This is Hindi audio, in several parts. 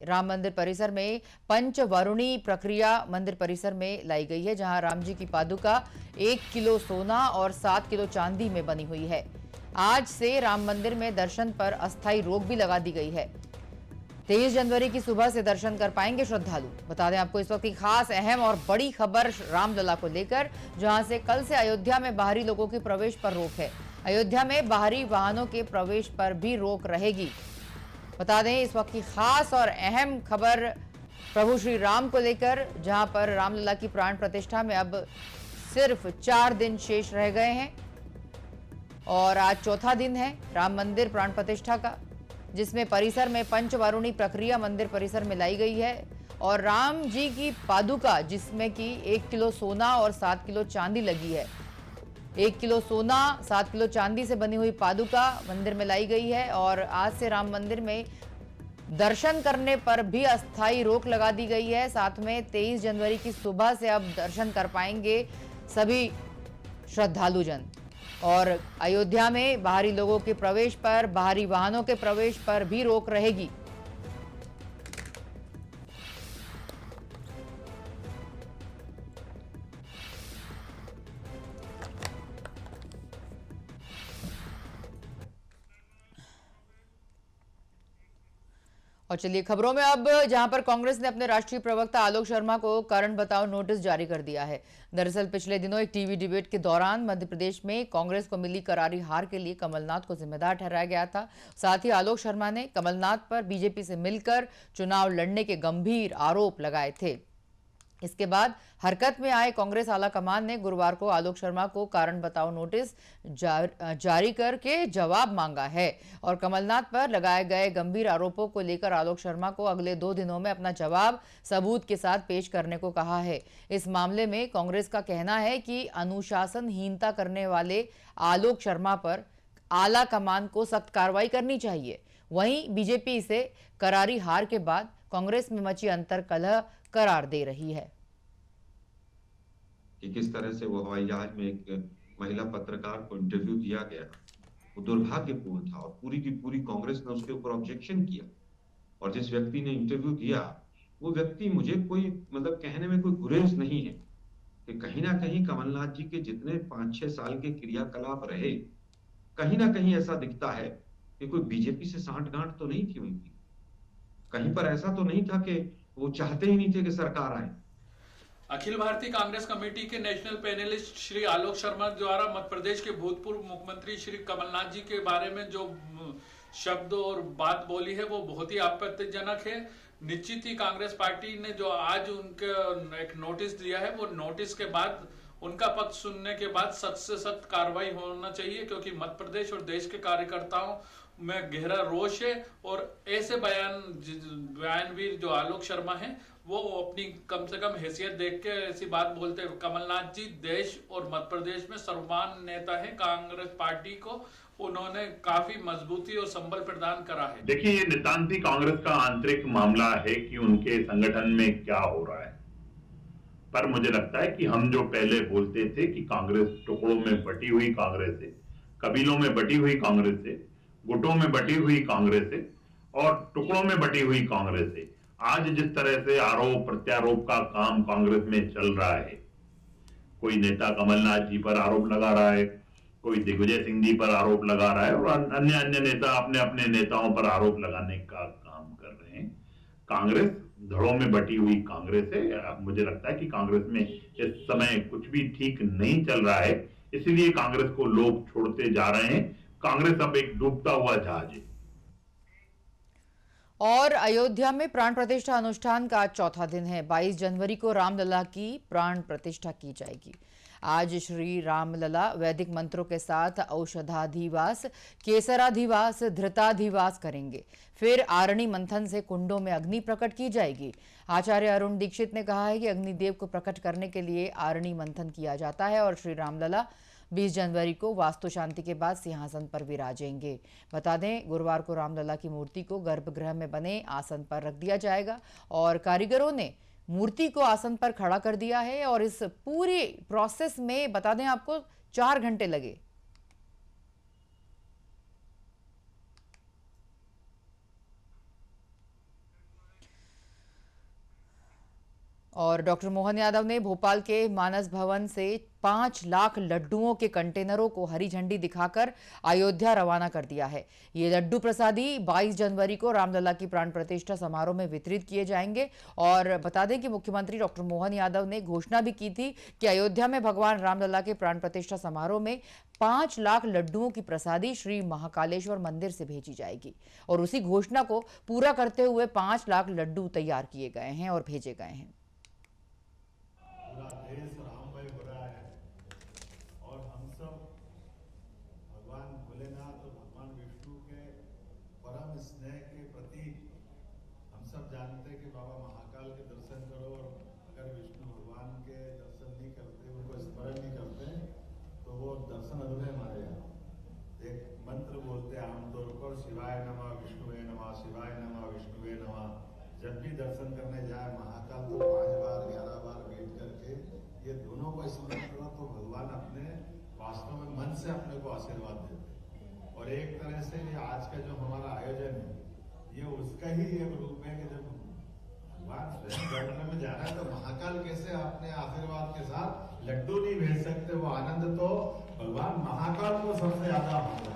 राम मंदिर परिसर में पंचवरुणी प्रक्रिया मंदिर परिसर में लाई गई है, जहां राम जी की पादुका 1 किलो सोना और 7 किलो चांदी में बनी हुई है। आज से राम मंदिर में दर्शन पर अस्थायी रोक भी लगा दी गई है। 23 जनवरी की सुबह से दर्शन कर पाएंगे श्रद्धालु। बता दें आपको इस वक्त की खास अहम और बड़ी खबर रामलला को लेकर, जहां से कल से अयोध्या में बाहरी लोगों के प्रवेश पर रोक है। अयोध्या में बाहरी वाहनों के प्रवेश पर भी रोक रहेगी। बता दें इस वक्त की खास और अहम खबर प्रभु श्री राम को लेकर, जहां पर रामलला की प्राण प्रतिष्ठा में अब सिर्फ 4 दिन शेष रह गए हैं और आज चौथा दिन है राम मंदिर प्राण प्रतिष्ठा का, जिसमें परिसर में पंचवारुणी प्रक्रिया मंदिर परिसर में लाई गई है और राम जी की पादुका, जिसमें कि 1 किलो सोना और 7 किलो चांदी लगी है। 1 किलो सोना 7 किलो चांदी से बनी हुई पादुका मंदिर में लाई गई है और आज से राम मंदिर में दर्शन करने पर भी अस्थायी रोक लगा दी गई है। साथ में 23 जनवरी की सुबह से अब दर्शन कर पाएंगे सभी श्रद्धालुजन और अयोध्या में बाहरी लोगों के प्रवेश पर, बाहरी वाहनों के प्रवेश पर भी रोक रहेगी। और चलिए खबरों में, अब जहां पर कांग्रेस ने अपने राष्ट्रीय प्रवक्ता आलोक शर्मा को कारण बताओ नोटिस जारी कर दिया है। दरअसल पिछले दिनों एक टीवी डिबेट के दौरान मध्य प्रदेश में कांग्रेस को मिली करारी हार के लिए कमलनाथ को जिम्मेदार ठहराया गया था। साथ ही आलोक शर्मा ने कमलनाथ पर बीजेपी से मिलकर चुनाव लड़ने के गंभीर आरोप लगाए थे। इसके बाद हरकत में आए कांग्रेस आला कमान ने गुरुवार को आलोक शर्मा को कारण बताओ नोटिस जारी करके जवाब मांगा है और कमलनाथ पर लगाए गए गंभीर आरोपों को लेकर आलोक शर्मा को अगले 2 दिनों में अपना जवाब सबूत के साथ पेश करने को कहा है। इस मामले में कांग्रेस का कहना है कि अनुशासनहीनता करने वाले आलोक शर्मा पर आला कमान को सख्त कार्रवाई करनी चाहिए। वहीं बीजेपी इसे करारी हार के बाद कांग्रेस में मची अंतर्कलह करार दे रही है कि किस तरह से वो हवाई जहाज में एक महिला पत्रकार को इंटरव्यू दिया गया, वो दुर्भाग्यपूर्ण था और पूरी की पूरी कांग्रेस ने उसके ऊपर ऑब्जेक्शन किया। और जिस व्यक्ति ने इंटरव्यू दिया, वो व्यक्ति, मुझे कोई मतलब कहने में कोई गुरेज नहीं है कि कहीं ना कहीं कमलनाथ जी के जितने 5-6 साल के क्रियाकलाप रहे, कहीं ना कहीं ऐसा दिखता है कि कोई बीजेपी से सांठ-गांठ तो नहीं थी उनकी। कहीं पर ऐसा तो नहीं था कि वो चाहते ही नहीं थे कि सरकार आए। अखिल भारतीय कांग्रेस कमेटी के नेशनल पैनलिस्ट श्री आलोक शर्मा द्वारा मध्य प्रदेश के भूतपूर्व मुख्यमंत्री श्री कमलनाथ जी के बारे में जो शब्द और बात बोली है वो बहुत ही आपत्तिजनक है। निश्चित ही कांग्रेस पार्टी ने जो आज उनके एक नोटिस दिया है, वो नोटिस के बाद उनका पक्ष सुनने के बाद सख्त से सख्त कार्रवाई होना चाहिए, क्योंकि मध्य प्रदेश और देश के कार्यकर्ताओं में गहरा रोष है और ऐसे बयानवीर जो आलोक शर्मा हैं वो अपनी कम से कम हैसियत देख के ऐसी बात बोलते हैं। कमलनाथ जी देश और मध्य प्रदेश में सर्वमान्य नेता है। कांग्रेस पार्टी को उन्होंने काफी मजबूती और संबल प्रदान करा है। देखिए, ये नितांती कांग्रेस का आंतरिक मामला है कि उनके संगठन में क्या हो रहा है। पर मुझे लगता है कि हम जो पहले बोलते थे कि कांग्रेस टुकड़ों में बटी हुई कांग्रेस है, कबीलों में बटी हुई कांग्रेस है, गुटों में बटी हुई कांग्रेस है और टुकड़ों में बटी हुई कांग्रेस है, आज जिस तरह से आरोप प्रत्यारोप का काम कांग्रेस में चल रहा है, कोई नेता कमलनाथ जी पर आरोप लगा रहा है, कोई दिग्विजय सिंह जी पर आरोप लगा रहा है और अन्य अन्य नेता अपने अपने नेताओं पर आरोप लगाने का काम कर रहे हैं। कांग्रेस धड़ों में बटी हुई कांग्रेस है। मुझे लगता है कि कांग्रेस में इस समय कुछ भी ठीक नहीं चल रहा है, इसलिए कांग्रेस को लोग छोड़ते जा रहे हैं। कांग्रेस अब एक डूबता हुआ जहाज है। और अयोध्या में प्राण प्रतिष्ठा अनुष्ठान का आज चौथा दिन है। 22 जनवरी को रामलला की प्राण प्रतिष्ठा की जाएगी। आज श्री रामलला वैदिक मंत्रों के साथ औषधाधिवास, केसराधिवास, धृताधिवास करेंगे। फिर आरणी मंथन से कुंडों में अग्नि प्रकट की जाएगी। आचार्य अरुण दीक्षित ने कहा है कि अग्निदेव को प्रकट करने के लिए आरणी मंथन किया जाता है और श्री रामलला 20 जनवरी को वास्तु शांति के बाद सिंहासन पर विराजेंगे। बता दें गुरुवार को रामलला की मूर्ति को गर्भगृह में बने आसन पर रख दिया जाएगा और कारीगरों ने मूर्ति को आसन पर खड़ा कर दिया है और इस पूरी प्रोसेस में बता दें आपको 4 घंटे लगे। और डॉक्टर मोहन यादव ने भोपाल के मानस भवन से 5 लाख लड्डुओं के कंटेनरों को हरी झंडी दिखाकर अयोध्या रवाना कर दिया है। ये लड्डू प्रसादी 22 जनवरी को रामलला की प्राण प्रतिष्ठा समारोह में वितरित किए जाएंगे। और बता दें कि मुख्यमंत्री डॉक्टर मोहन यादव ने घोषणा भी की थी कि अयोध्या में भगवान रामलला के प्राण प्रतिष्ठा समारोह में 5 लाख लड्डुओं की प्रसादी श्री महाकालेश्वर मंदिर से भेजी जाएगी। और उसी घोषणा को पूरा करते हुए 5 लाख लड्डू तैयार किए गए हैं और भेजे गए हैं। पूरा देश राममय हो रहा है और हम सब भगवान भोलेनाथ और भगवान विष्णु के परम स्नेह के प्रतीक हम सब जानते हैं कि बाबा महाकाल के दर्शन करो और अगर विष्णु भगवान के दर्शन नहीं करते, उनको स्मरण नहीं करते तो वो दर्शन अधूरे मारे जाते। एक मंत्र बोलते हैं आमतौर पर, शिवाय नमः विष्णुवे नमः, शिवाय नमः विष्णुवे नमः। जब भी दर्शन करने जाए महाकाल तो 5 बार 11 बार वेट करके ये दोनों को स्मरण करो तो भगवान अपने वास्तव में मन से अपने को आशीर्वाद देते हैं। और एक तरह से ये आज का जो हमारा आयोजन है ये उसका ही एक रूप है कि जब भगवान स्वयं गणना में जा रहा है तो महाकाल कैसे अपने आशीर्वाद के साथ लड्डू नहीं भेज सकते। वो आनंद तो भगवान महाकाल को सबसे ज्यादा होगा,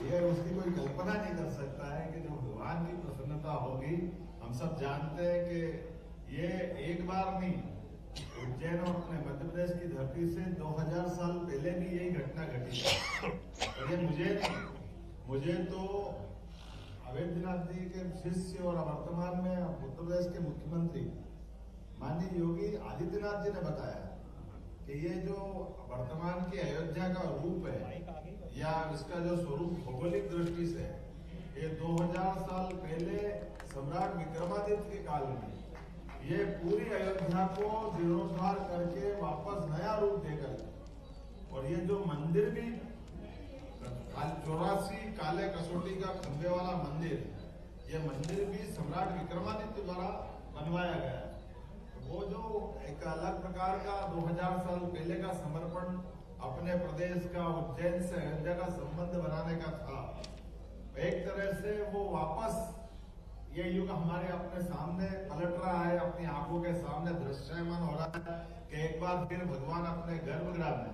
ये उसकी कोई कल्पना नहीं कर सकता है कि जो भगवान की प्रसन्नता होगी। हम सब जानते हैं कि ये एक बार नहीं, उज्जैन और अपने मध्य प्रदेश की धरती से 2000 साल पहले भी यही घटना घटी है। और ये मुझे तो अवैधनाथ जी के शिष्य और वर्तमान में उत्तर प्रदेश के मुख्यमंत्री माननीय योगी आदित्यनाथ जी ने बताया कि ये जो वर्तमान की अयोध्या का रूप है या इसका जो स्वरूप भौगोलिक दृष्टि से ये 2000 साल पहले सम्राट विक्रमादित्य के काल में ये पूरी अयोध्या को जीर्णोद्धार करके वापस नया रूप देकर, और ये जो मंदिर भी 84 काले कसौटी का खंभे वाला मंदिर, ये मंदिर भी सम्राट विक्रमादित्य द्वारा बनवाया गया है। वो जो एक अलग प्रकार का 2000 साल पहले का समर्पण अपने प्रदेश का उज्जैन से अयोध्या का संबंध बनाने का था, एक तरह से वो वापस ये युग हमारे अपने सामने पलट रहा है, अपनी आंखों के सामने दृश्यमान हो रहा है कि एक बार फिर भगवान अपने गर्भगृह में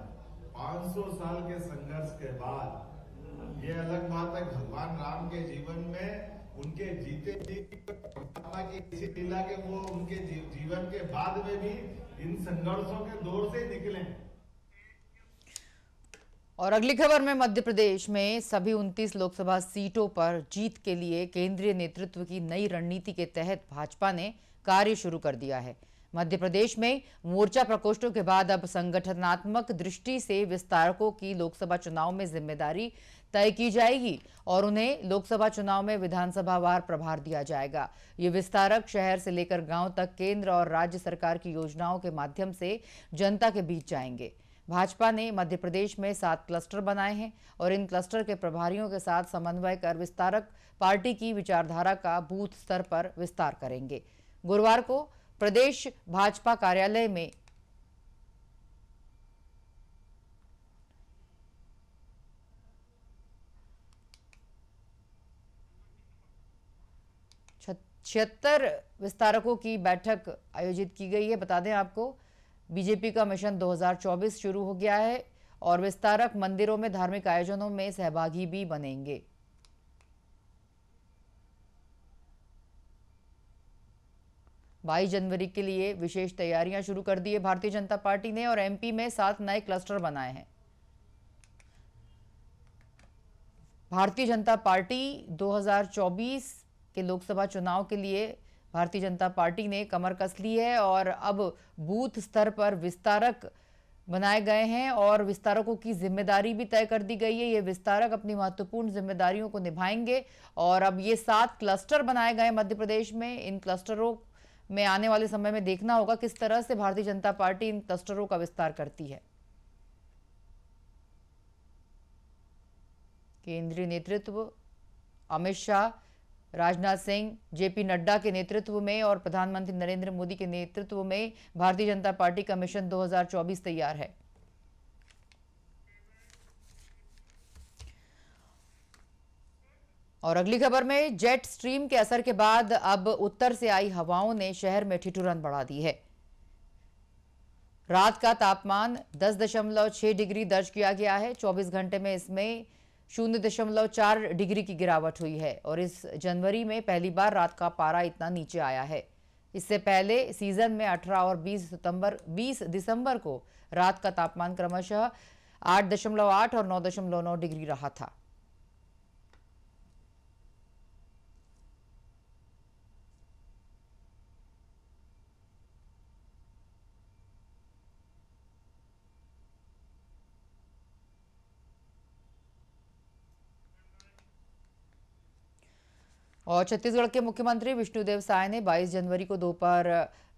500 साल के संघर्ष के बाद, ये अलग बात है भगवान राम के जीवन में उनके जीते जी परमात्मा की किसी लीला के वो उनके जीवन के बाद में भी इन संघर्षों के दौर से निकले। और अगली खबर में मध्य प्रदेश में सभी 29 लोकसभा सीटों पर जीत के लिए केंद्रीय नेतृत्व की नई रणनीति के तहत भाजपा ने कार्य शुरू कर दिया है। मध्य प्रदेश में मोर्चा प्रकोष्ठों के बाद अब संगठनात्मक दृष्टि से विस्तारकों की लोकसभा चुनाव में जिम्मेदारी तय की जाएगी और उन्हें लोकसभा चुनाव में विधानसभावार प्रभार दिया जाएगा। ये विस्तारक शहर से लेकर गांव तक केंद्र और राज्य सरकार की योजनाओं के माध्यम से जनता के बीच जाएंगे। भाजपा ने मध्य प्रदेश में 7 क्लस्टर बनाए हैं और इन क्लस्टर के प्रभारियों के साथ समन्वय कर विस्तारक पार्टी की विचारधारा का बूथ स्तर पर विस्तार करेंगे। गुरुवार को प्रदेश भाजपा कार्यालय में छिहत्तर विस्तारकों की बैठक आयोजित की गई है। बता दें आपको, बीजेपी का मिशन 2024 शुरू हो गया है और विस्तारक मंदिरों में धार्मिक आयोजनों में सहभागी भी बनेंगे। बाईस जनवरी के लिए विशेष तैयारियां शुरू कर दी है भारतीय जनता पार्टी ने और एमपी में 7 नए क्लस्टर बनाए हैं। भारतीय जनता पार्टी 2024 के लोकसभा चुनाव के लिए भारतीय जनता पार्टी ने कमर कस ली है और अब बूथ स्तर पर विस्तारक बनाए गए हैं और विस्तारकों की जिम्मेदारी भी तय कर दी गई है। ये विस्तारक अपनी महत्वपूर्ण जिम्मेदारियों को निभाएंगे और अब ये 7 क्लस्टर बनाए गए मध्य प्रदेश में। इन क्लस्टरों में आने वाले समय में देखना होगा किस तरह से भारतीय जनता पार्टी इन क्लस्टरों का विस्तार करती है। केंद्रीय नेतृत्व अमित शाह, राजनाथ सिंह, जेपी नड्डा के नेतृत्व में और प्रधानमंत्री नरेंद्र मोदी के नेतृत्व में भारतीय जनता पार्टी का मिशन 2024 तैयार है। और अगली खबर में जेट स्ट्रीम के असर के बाद अब उत्तर से आई हवाओं ने शहर में ठिठुरन बढ़ा दी है। रात का तापमान 10.6 डिग्री दर्ज किया गया है। 24 घंटे में इसमें 0.4 डिग्री की गिरावट हुई है और इस जनवरी में पहली बार रात का पारा इतना नीचे आया है। इससे पहले सीजन में 18 और 20 दिसंबर को रात का तापमान क्रमशः 8.8 और 9.9 डिग्री रहा था। और छत्तीसगढ़ के मुख्यमंत्री विष्णुदेव साय ने 22 जनवरी को दोपहर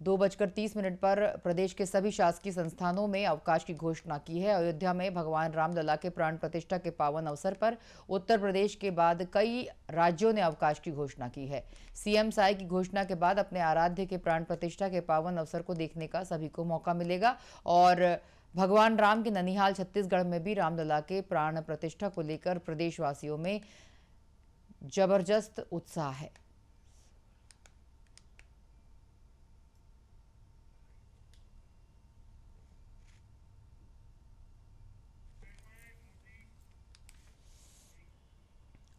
2:30 पर प्रदेश के सभी शासकीय संस्थानों में अवकाश की घोषणा की है। अयोध्या में भगवान रामलला के प्राण प्रतिष्ठा के पावन अवसर पर उत्तर प्रदेश के बाद कई राज्यों ने अवकाश की घोषणा की है। सीएम साय की घोषणा के बाद अपने आराध्य के प्राण प्रतिष्ठा के पावन अवसर को देखने का सभी को मौका मिलेगा और भगवान राम के ननिहाल छत्तीसगढ़ में भी रामलला के प्राण प्रतिष्ठा को लेकर प्रदेशवासियों में जबरदस्त उत्साह है।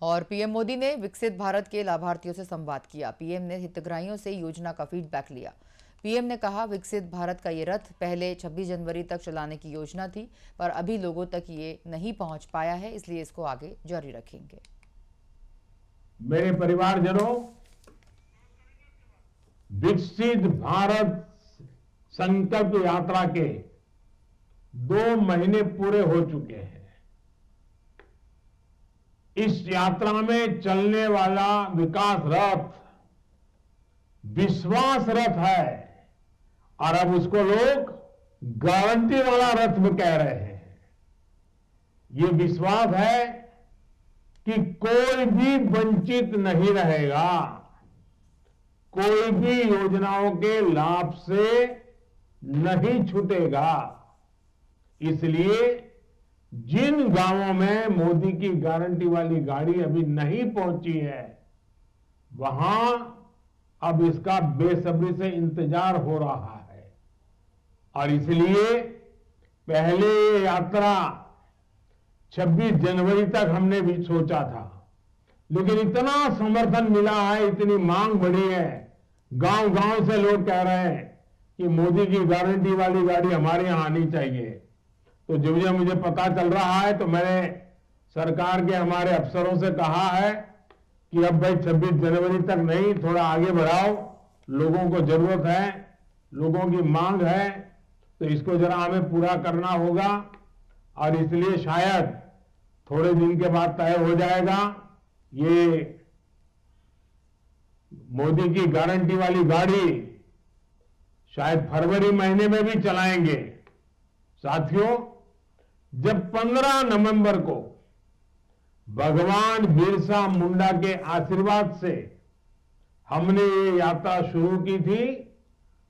और पीएम मोदी ने विकसित भारत के लाभार्थियों से संवाद किया। पीएम ने हितग्राहियों से योजना का फीडबैक लिया। पीएम ने कहा, विकसित भारत का ये रथ पहले 26 जनवरी तक चलाने की योजना थी, पर अभी लोगों तक ये नहीं पहुंच पाया है, इसलिए इसको आगे जारी रखेंगे। मेरे परिवारजनों, विकसित भारत संकल्प यात्रा के 2 महीने पूरे हो चुके हैं। इस यात्रा में चलने वाला विकास रथ विश्वास रथ है और अब उसको लोग गारंटी वाला रथ भी कह रहे हैं। ये विश्वास है कि कोई भी वंचित नहीं रहेगा, कोई भी योजनाओं के लाभ से नहीं छूटेगा। इसलिए जिन गांवों में मोदी की गारंटी वाली गाड़ी अभी नहीं पहुंची है, वहां अब इसका बेसब्री से इंतजार हो रहा है और इसलिए पहले ये यात्रा 26 जनवरी तक हमने भी सोचा था, लेकिन इतना समर्थन मिला है, इतनी मांग बढ़ी है, गांव गांव से लोग कह रहे हैं कि मोदी की गारंटी वाली गाड़ी हमारे यहां आनी चाहिए। तो जब मुझे पता चल रहा है तो मैंने सरकार के हमारे अफसरों से कहा है कि अब भाई 26 जनवरी तक नहीं, थोड़ा आगे बढ़ाओ, लोगों को जरूरत है, लोगों की मांग है, तो इसको जरा हमें पूरा करना होगा और इसलिए शायद थोड़े दिन के बाद तय हो जाएगा। ये मोदी की गारंटी वाली गाड़ी शायद फरवरी महीने में भी चलाएंगे। साथियों, जब 15 नवंबर को भगवान बिरसा मुंडा के आशीर्वाद से हमने ये यात्रा शुरू की थी,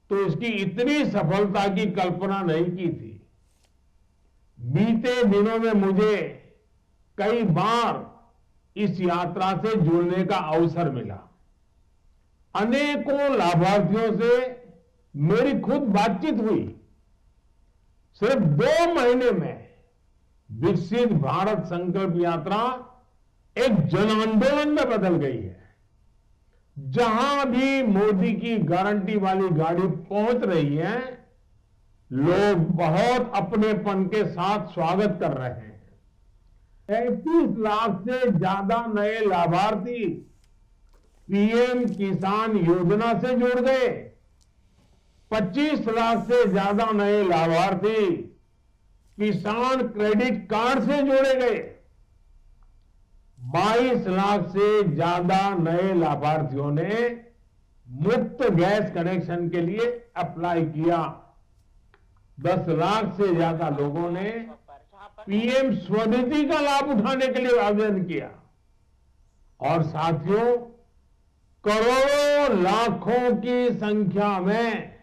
तो इसकी इतनी सफलता की कल्पना नहीं की थी। बीते दिनों में मुझे कई बार इस यात्रा से जुड़ने का अवसर मिला। अनेकों लाभार्थियों से मेरी खुद बातचीत हुई। सिर्फ 2 महीने में विकसित भारत संकल्प यात्रा एक जन आंदोलन में बदल गई है। जहां भी मोदी की गारंटी वाली गाड़ी पहुंच रही है, लोग बहुत अपनेपन के साथ स्वागत कर रहे हैं। 35 लाख से ज्यादा नए लाभार्थी पीएम किसान योजना से जुड़ गए। 25 लाख से ज्यादा नए लाभार्थी किसान क्रेडिट कार्ड से जोड़े गए। 22 लाख से ज्यादा नए लाभार्थियों ने मुफ्त गैस कनेक्शन के लिए अप्लाई किया। 10 लाख से ज्यादा लोगों ने पीएम स्वनिधि का लाभ उठाने के लिए आवेदन किया। और साथियों, करोड़ों लाखों की संख्या में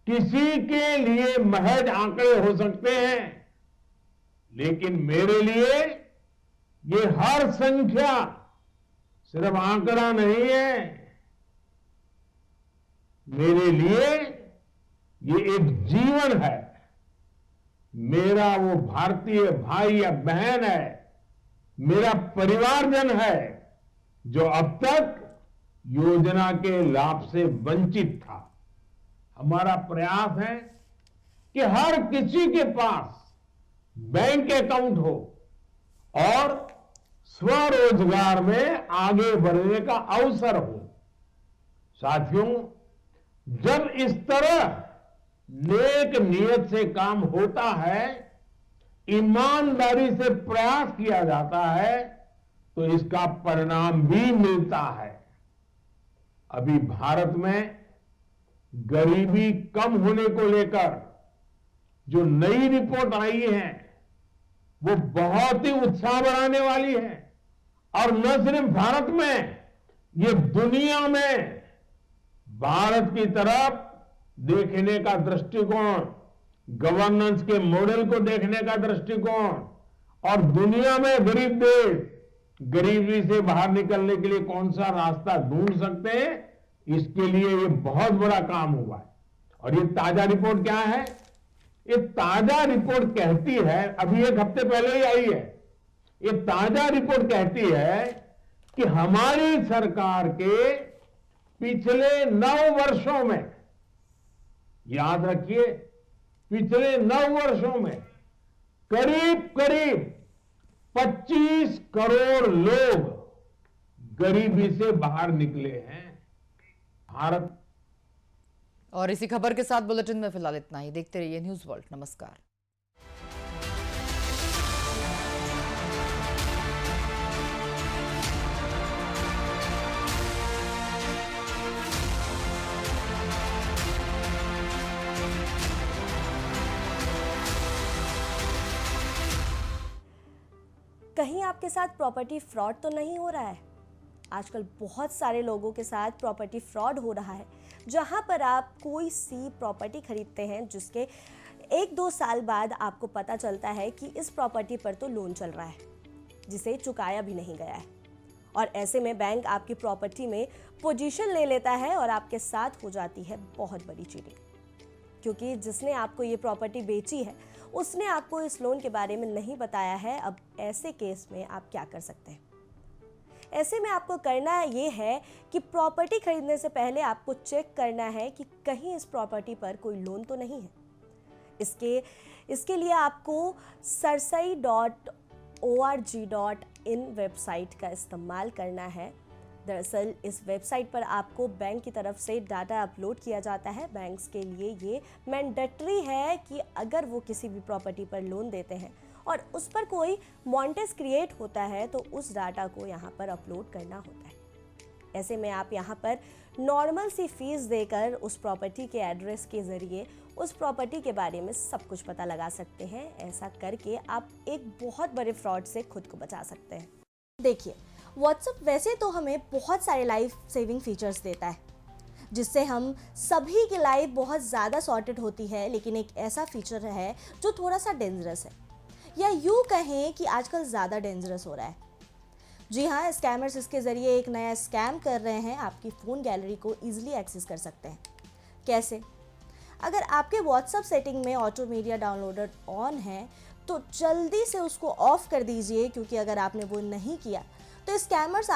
किसी के लिए महज आंकड़े हो सकते हैं, लेकिन मेरे लिए ये हर संख्या सिर्फ आंकड़ा नहीं है। मेरे लिए ये एक जीवन है, मेरा वो भारतीय भाई या बहन है, मेरा परिवारजन है जो अब तक योजना के लाभ से वंचित था। हमारा प्रयास है कि हर किसी के पास बैंक अकाउंट हो और स्वरोजगार में आगे बढ़ने का अवसर हो। साथियों, जब इस तरह नेक नियत से काम होता है, ईमानदारी से प्रयास किया जाता है, तो इसका परिणाम भी मिलता है। अभी भारत में गरीबी कम होने को लेकर जो नई रिपोर्ट आई है वो बहुत ही उत्साह बढ़ाने वाली है। और न सिर्फ भारत में, ये दुनिया में भारत की तरफ देखने का दृष्टिकोण, गवर्नेंस के मॉडल को देखने का दृष्टिकोण और दुनिया में गरीब देश गरीबी से बाहर निकलने के लिए कौन सा रास्ता ढूंढ सकते हैं, इसके लिए ये बहुत बड़ा काम हुआ है। और ये ताजा रिपोर्ट क्या है? ये ताजा रिपोर्ट कहती है, अभी एक हफ्ते पहले ही आई है, ये ताजा रिपोर्ट कहती है कि हमारी सरकार के पिछले 9 वर्षों में, याद रखिए, पिछले 9 वर्षों में करीब करीब 25 करोड़ लोग गरीबी से बाहर निकले हैं। भारत। और इसी खबर के साथ बुलेटिन में फिलहाल इतना ही। देखते रहिए न्यूज़ वर्ल्ड। नमस्कार। कहीं आपके साथ प्रॉपर्टी फ्रॉड तो नहीं हो रहा है? आजकल बहुत सारे लोगों के साथ प्रॉपर्टी फ्रॉड हो रहा है, जहां पर आप कोई सी प्रॉपर्टी खरीदते हैं जिसके 1-2 साल बाद आपको पता चलता है कि इस प्रॉपर्टी पर तो लोन चल रहा है जिसे चुकाया भी नहीं गया है। और ऐसे में बैंक आपकी प्रॉपर्टी में पोजीशन ले लेता है और आपके साथ हो जाती है बहुत बड़ी चीटिंग, क्योंकि जिसने आपको ये प्रॉपर्टी बेची है उसने आपको इस लोन के बारे में नहीं बताया है। अब ऐसे केस में आप क्या कर सकते हैं? ऐसे में आपको करना ये है कि प्रॉपर्टी खरीदने से पहले आपको चेक करना है कि कहीं इस प्रॉपर्टी पर कोई लोन तो नहीं है। इसके लिए आपको sarsai.org.in वेबसाइट का इस्तेमाल करना है। दरअसल इस वेबसाइट पर आपको बैंक की तरफ से डाटा अपलोड किया जाता है। बैंक्स के लिए ये मैंडेटरी है कि अगर वो किसी भी प्रॉपर्टी पर लोन देते हैं और उस पर कोई मॉन्टेज क्रिएट होता है तो उस डाटा को यहाँ पर अपलोड करना होता है। ऐसे में आप यहाँ पर नॉर्मल सी फीस देकर उस प्रॉपर्टी के एड्रेस के ज़रिए उस प्रॉपर्टी के बारे में सब कुछ पता लगा सकते हैं। ऐसा करके आप एक बहुत बड़े फ्रॉड से खुद को बचा सकते हैं। देखिए, व्हाट्सएप वैसे तो हमें बहुत सारे लाइफ सेविंग फीचर्स देता है जिससे हम सभी की लाइफ बहुत ज़्यादा सॉर्टेड होती है, लेकिन एक ऐसा फीचर है जो थोड़ा सा डेंजरस है, या यूँ कहें कि आजकल ज़्यादा डेंजरस हो रहा है। जी हाँ, स्कैमर्स इसके ज़रिए एक नया स्कैम कर रहे हैं। आपकी फ़ोन गैलरी को ईजिली एक्सेस कर सकते हैं। कैसे? अगर आपके व्हाट्सएप सेटिंग में ऑटो मीडिया डाउनलोडर ऑन है तो जल्दी से उसको ऑफ कर दीजिए, क्योंकि अगर आपने वो नहीं किया तो स्कैमर्स